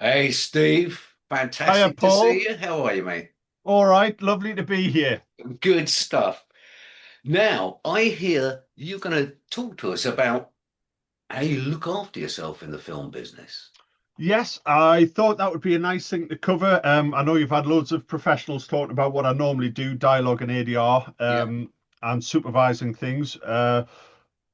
Hey, Steve. Hiya, Fantastic to see Paul. you. How are you, mate? All right, lovely to be here. Good stuff. Now, I hear you're going to talk to us about how you look after yourself in the film business. Yes, I thought that would be a nice thing to cover. I know you've had loads of professionals talking about what I normally do, dialogue and ADR, Yeah. and supervising things.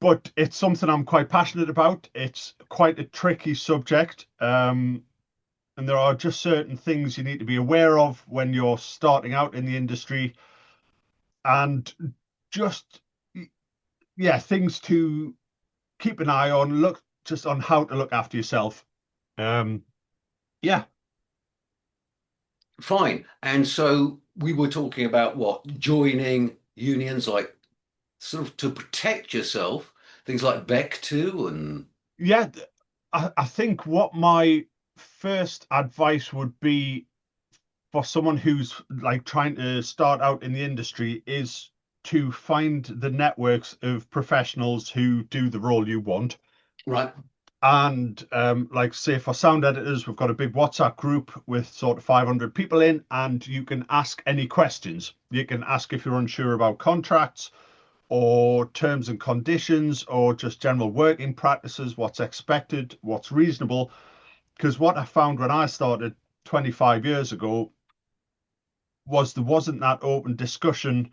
But it's something I'm quite passionate about. It's quite a tricky subject. And there are just certain things you need to be aware of when you're starting out in the industry and just, yeah, things to keep an eye on, look just on how to look after yourself. Um, yeah, Fine. And so we were talking about what? Joining unions, like sort of to protect yourself, things like Beck too, and yeah. I think what my first advice would be for someone who's like trying to start out in the industry is to find the networks of professionals who do the role you want. right. And like say for sound editors, we've got a big WhatsApp group with sort of 500 people in, and you can ask any questions. You can ask if you're unsure about contracts or terms and conditions or just general working practices, what's expected, what's reasonable. Because what I found when I started 25 years ago was there wasn't that open discussion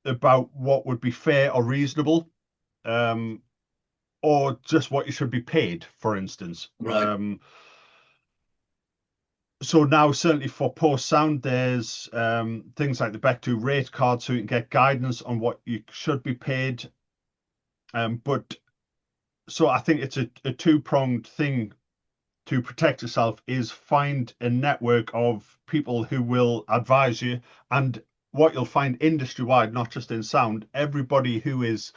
about what would be fair or reasonable, um, or just what you should be paid, for instance. Right. So now, certainly for post sound, there's things like the Back2 rate card, so you can get guidance on what you should be paid. But so I think it's a two-pronged thing to protect yourself is find a network of people who will advise you. And what you'll find industry wide, not just in sound, everybody who is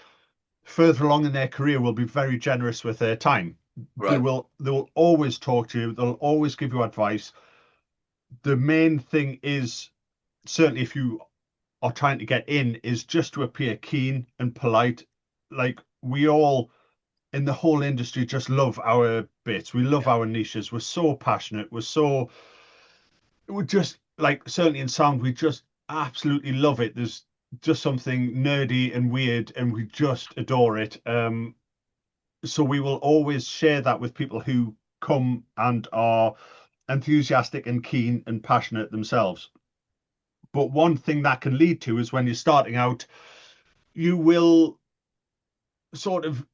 further along in their career will be very generous with their time. They Right. will always talk to you, they'll always give you advice. The main thing is certainly if you are trying to get in is just to appear keen and polite. Like we all in the whole industry just love our bits. We love Yeah. our niches. We're so passionate. We're just like certainly in sound, we just absolutely love it. There's just something nerdy and weird, and we just adore it. So we will always share that with people who come and are enthusiastic and keen and passionate themselves. But one thing that can lead to is when you're starting out, you will sort of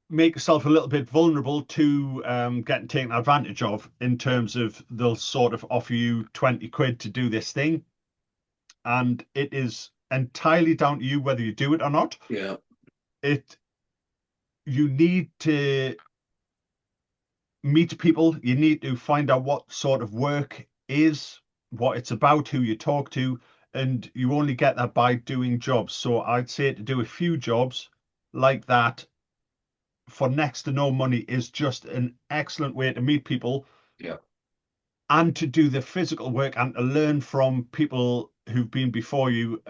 make yourself a little bit vulnerable to getting taken advantage of in Yeah. terms of they'll sort of offer you 20 quid to do this thing. And it is entirely down to you whether you do it or not. Yeah. It You need to meet people, you need to find out what sort of work is, what it's about, who you talk to, and you only get that by doing jobs. So I'd say to do a few jobs like that for next to no money is just an excellent way to meet people Yeah. and to do the physical work and to learn from people who've been before you.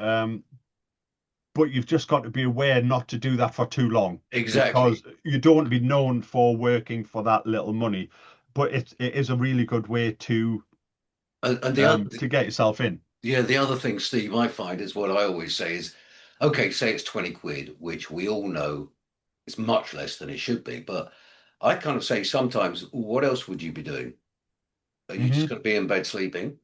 But you've just got to be aware not to do that for too long Exactly. because you don't want to be known for working for that little money. But it is a really good way And the other, to get yourself in. yeah, the other thing, Steve, I find is what I always say is, okay, say it's 20 quid, which we all know is much less than it should be. But I kind of say sometimes, what else would you be doing? Are you just Hmm. going to be in bed sleeping?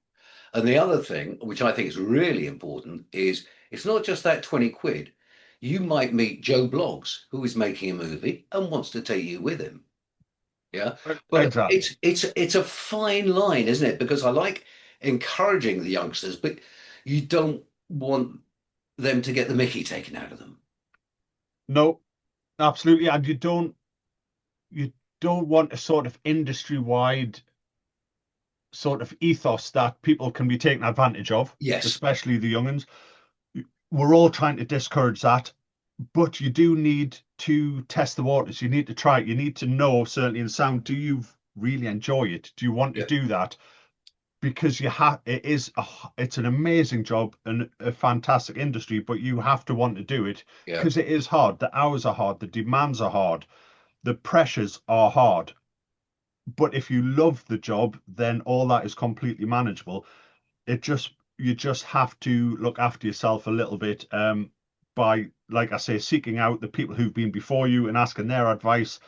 And the other thing, which I think is really important, is it's not just that 20 quid. You might meet Joe Bloggs, who is making a movie and wants to take you with him. Yeah. But Exactly. it's a fine line, isn't it? Because I like encouraging the youngsters, but you don't want them to get the mickey taken out of them. No, absolutely. And you don't want a sort of industry wide sort of ethos that people can be taken advantage of, Yes. especially the younguns. We're all trying to discourage that, but you do need to test the waters. You need to try it. You need to know, certainly in sound, do you really enjoy it? Do you want to Yeah. do that? Because it's an amazing job and a fantastic industry, but you have to want to do it Yeah. because it is hard. The hours are hard, the demands are hard, the pressures are hard. But if you love the job, then all that is completely manageable. It just You just have to look after yourself a little bit, by, like I say, seeking out the people who've been before you and asking their advice.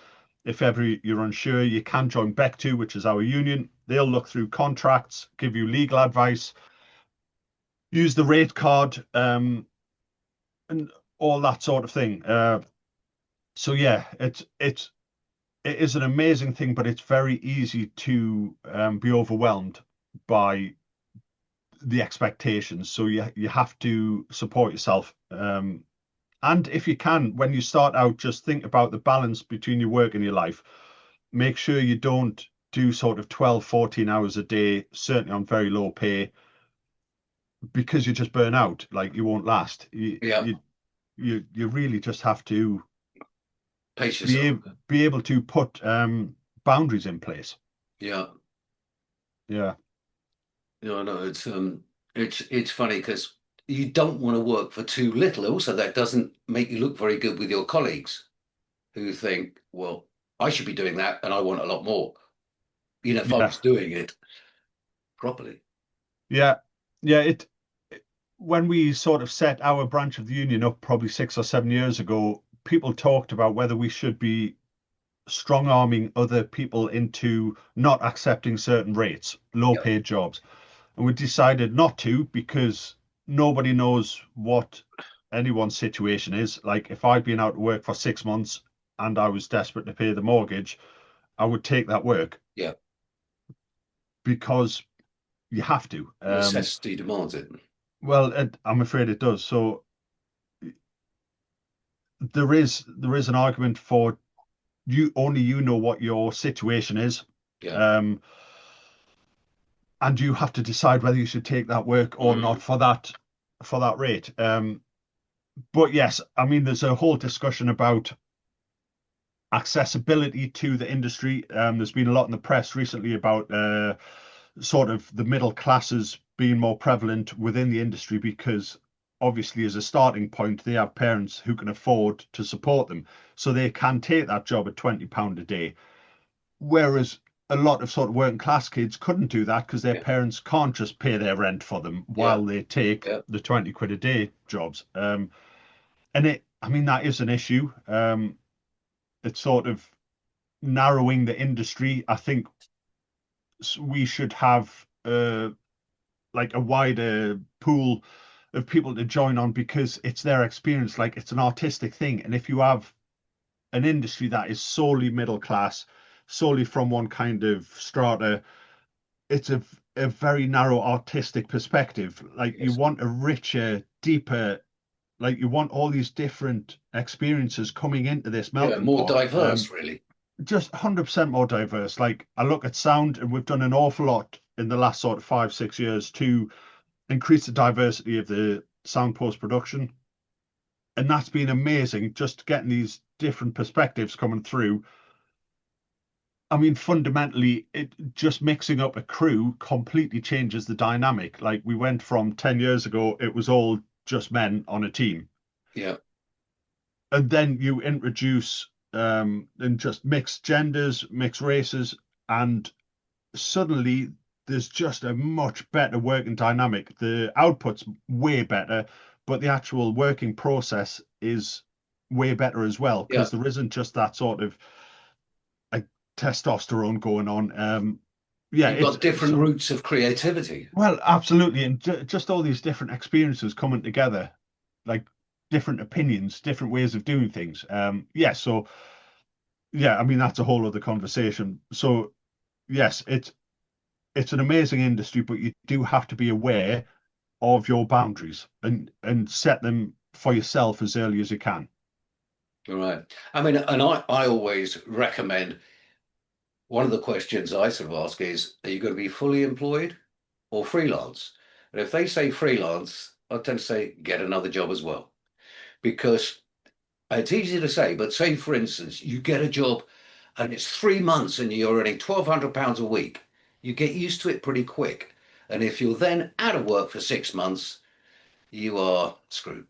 If ever you're unsure, you can join Beck2, which is our union. They'll look through contracts, give you legal advice, use the rate card, and all that sort of thing. So yeah, it is an amazing thing, but it's very easy to be overwhelmed by the expectations. So you have to support yourself. And if you can, when you start out, just think about the balance between your work and your life. Make sure you don't do sort of 12, 14 hours a day, certainly on very low pay, because you just burn out. Like, you won't last. Yeah, You really just have to pace be yourself. able, be able to put boundaries in place. Yeah, Yeah. no, no, it's funny because you don't want to work for too little. Also, that doesn't make you look very good with your colleagues who think, well, I should be doing that, and I want a lot more. If I Yeah. was doing it properly. Yeah. Yeah. When we sort of set our branch of the union up probably 6 or 7 years ago, people talked about whether we should be strong arming other people into not accepting certain rates, low Yeah, paid jobs. And we decided not to, because nobody knows what anyone's situation is. Like, if I'd been out of work for 6 months and I was desperate to pay the mortgage, I would take that work, yeah. because you have to. Necessity demands it. Well, I'm afraid it does. So there is an argument for, you know what your situation is, Yeah. um, and you have to decide whether you should take that work or not Mm, for that rate. But yes, I mean, there's a whole discussion about accessibility to the industry. There's been a lot in the press recently about sort of the middle classes being more prevalent within the industry, because obviously, as a starting point, they have parents who can afford to support them, so they can take that job at £20 a day. Whereas a lot of sort of working class kids couldn't do that, because their yeah. parents can't just pay their rent for them Yeah. while they take Yeah. the 20 quid a day jobs. I mean, that is an issue. It's sort of narrowing the industry. I think we should have like a wider pool of people to join on, because it's their experience. Like, it's an artistic thing. And if you have an industry that is solely middle class, solely from one kind of strata, it's a very narrow artistic perspective. Like, you Yes. want a richer, deeper, like, you want all these different experiences coming into this Yeah. melting More pot. diverse, really. Just 100% more diverse. Like, I look at sound, and we've done an awful lot in the last sort of 5, 6 years to increase the diversity of the sound post production. And that's been amazing, just getting these different perspectives coming through. I mean, fundamentally, it just mixing up a crew completely changes the dynamic. Like, we went from 10 years ago, it was all just men on a team. Yeah. And then you introduce and just mixed genders, mixed races, and suddenly there's just a much better working dynamic. The output's way better, but the actual working process is way better as well, Yeah. because there isn't just that sort of like testosterone going on. Yeah, You've got different routes of creativity. well, absolutely, and just all these different experiences coming together, like different opinions, different ways of doing things. Yeah, so yeah, I mean, that's a whole other conversation. So yes, it's an amazing industry, but you do have to be aware of your boundaries, and set them for yourself as early as you can. All right. I mean, and I always recommend one of the questions I sort of ask is, are you going to be fully employed or freelance? And if they say freelance, I tend to say, get another job as well. Because it's easy to say, but say, for instance, you get a job and it's 3 months and you're earning £1,200 a week, you get used to it pretty quick. And if you're then out of work for 6 months, you are screwed.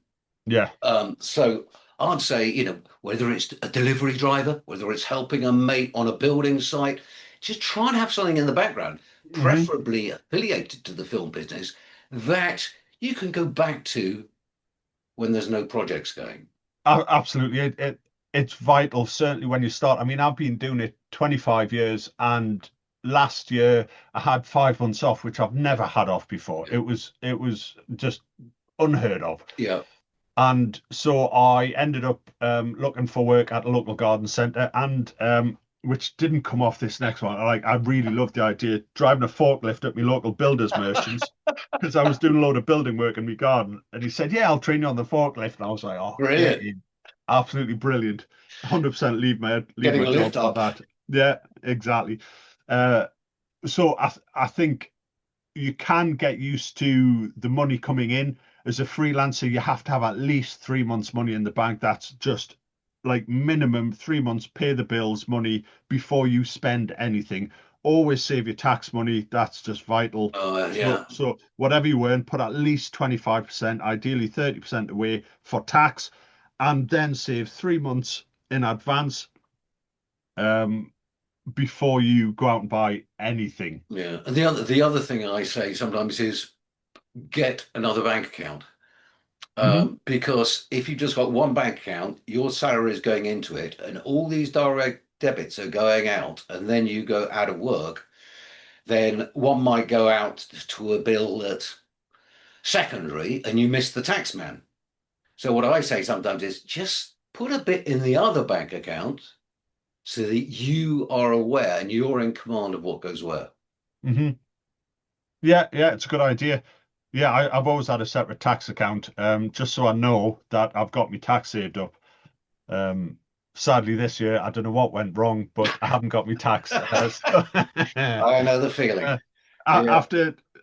Yeah, So I'd say, whether it's a delivery driver, whether it's helping a mate on a building site, just try and have something in the background, Hmm. preferably affiliated to the film business, that you can go back to when there's no projects going. Absolutely. It's vital, certainly when you start. I mean, I've been doing it 25 years, and last year I had 5 months off, which I've Yeah, never had off before. yeah, It was just unheard of. yeah. And so I ended up looking for work at a local garden centre, and which didn't come off this next one. I really loved the idea driving a forklift at my local builders merchants because I was doing a load of building work in my garden, and he said, "Yeah, I'll train you on the forklift." And I was like, "Oh, get Brilliant. in, absolutely brilliant, 100% leave Getting my a job lift for up. that." Yeah, exactly. Uh, so I think you can get used to the money coming in. As a freelancer, you have to have at least 3 months' money in the bank. That's just like minimum 3 months, pay the bills money before you spend anything. Always save your tax money. That's just vital. So, Yeah, so whatever you earn, put at least 25%, ideally 30% away for tax, and then save 3 months in advance um, before you go out and buy anything. yeah. And the other thing I say sometimes is get another bank account. Hmm. Because if you've just got one bank account, your salary is going into it, and all these direct debits are going out, and then you go out of work, then one might go out to a bill that's secondary, and you miss the tax man. So what I say sometimes is just put a bit in the other bank account so that you are aware and you're in command of what goes where. Hmm. Yeah, yeah, it's a good idea. Yeah, I've always had a separate tax account, just so I know that I've got my tax saved up. Um, Sadly, this year I don't know what went wrong, but I haven't got my tax. I know the feeling. Uh, Yeah.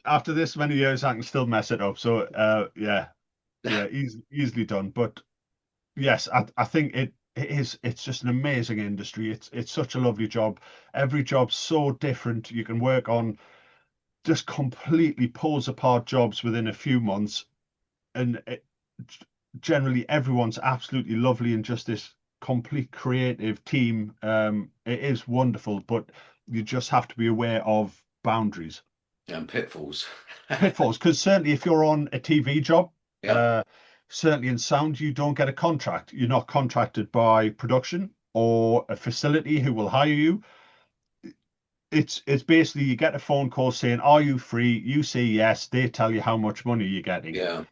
after this many years, I can still mess it up. So, yeah, yeah, easily done. But yes, I think it's just an amazing industry. It's such a lovely job. Every job's so different. You can work on just completely pulls apart jobs within a few months, and generally everyone's absolutely lovely and just this complete creative team. It is wonderful, but you just have to be aware of boundaries, And pitfalls. pitfalls. Because certainly, if you're on a TV job, Yeah. uh, certainly in sound, you don't get a contract. You're not contracted by production or a facility who will hire you. It's basically you get a phone call saying, "Are you free?" You say yes. They tell you how much money you're getting. Yeah.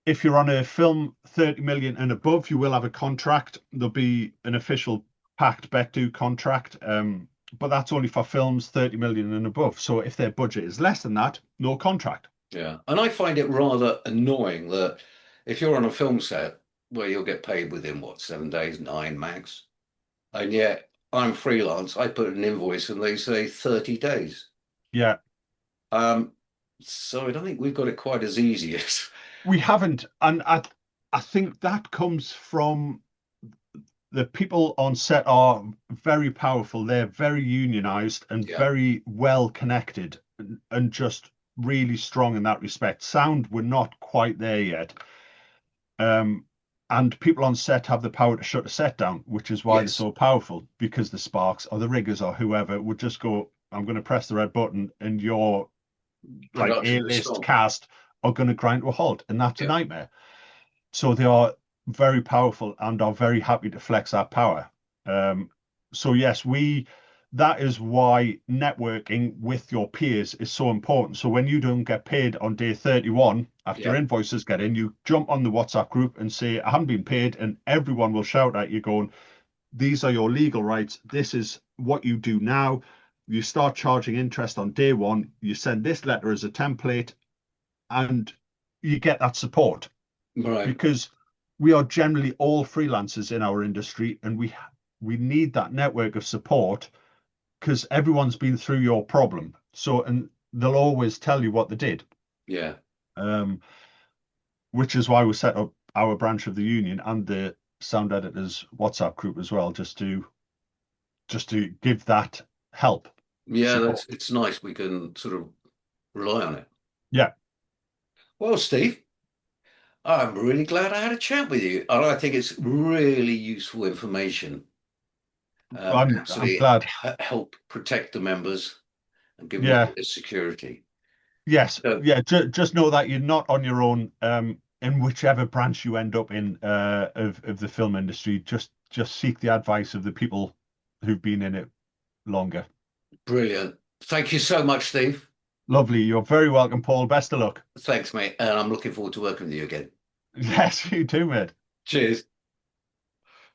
If you're on a film 30 million and above, you will have a contract. There'll be an official packed bet to contract. But that's only for films 30 million and above. So if their budget is less than that, no contract. Yeah. And I find it rather annoying that if you're on a film set where you'll get paid within what, 7 days, nine max, and yet I'm freelance, I put an invoice and they say 30 days. Yeah, Um, so I don't think we've got it quite as easy as, we haven't. And I think that comes from the people on set are very powerful. They're very unionized and yeah, very well connected and just really strong in that respect. Sound, we're not quite there yet. Um, and people on set have the power to shut a set down, which is why they're yes, so powerful, because the Sparks or the riggers or whoever would just go, I'm going to press the red button and your like production will A-list stop. cast are going to grind to a halt. And that's a Yeah, nightmare. So they are very powerful and are very happy to flex that power. Um, so yes, that is why networking with your peers is so important. So when you don't get paid on day 31, after yeah, invoices get in, you jump on the WhatsApp group and say, I haven't been paid, and everyone will shout at you going, these are your legal rights. This is what you do now. You start charging interest on day one. You send this letter as a template, and you get that support right. because we are generally all freelancers in our industry, and we need that network of support because everyone's been through your problem. So, and they'll always tell you what they did, Yeah, um, which is why we set up our branch of the union and the sound editors WhatsApp group as well, just to give that help yeah, support. it's nice. We can sort of rely on it. Yeah, Well, Steve, I'm really glad I had a chat with you. And I think it's really useful information. I'm actually glad. help protect the members and give them a Yeah. bit of security. Yes. So Yeah. Just know that you're not on your own. In whichever branch you end up in, of the film industry, just seek the advice of the people who've been in it longer. brilliant. Thank you so much, Steve. Lovely. You're very welcome, Paul. Best of luck. Thanks, mate. And I'm looking forward to working with you again. Yes, you too, mate. Cheers.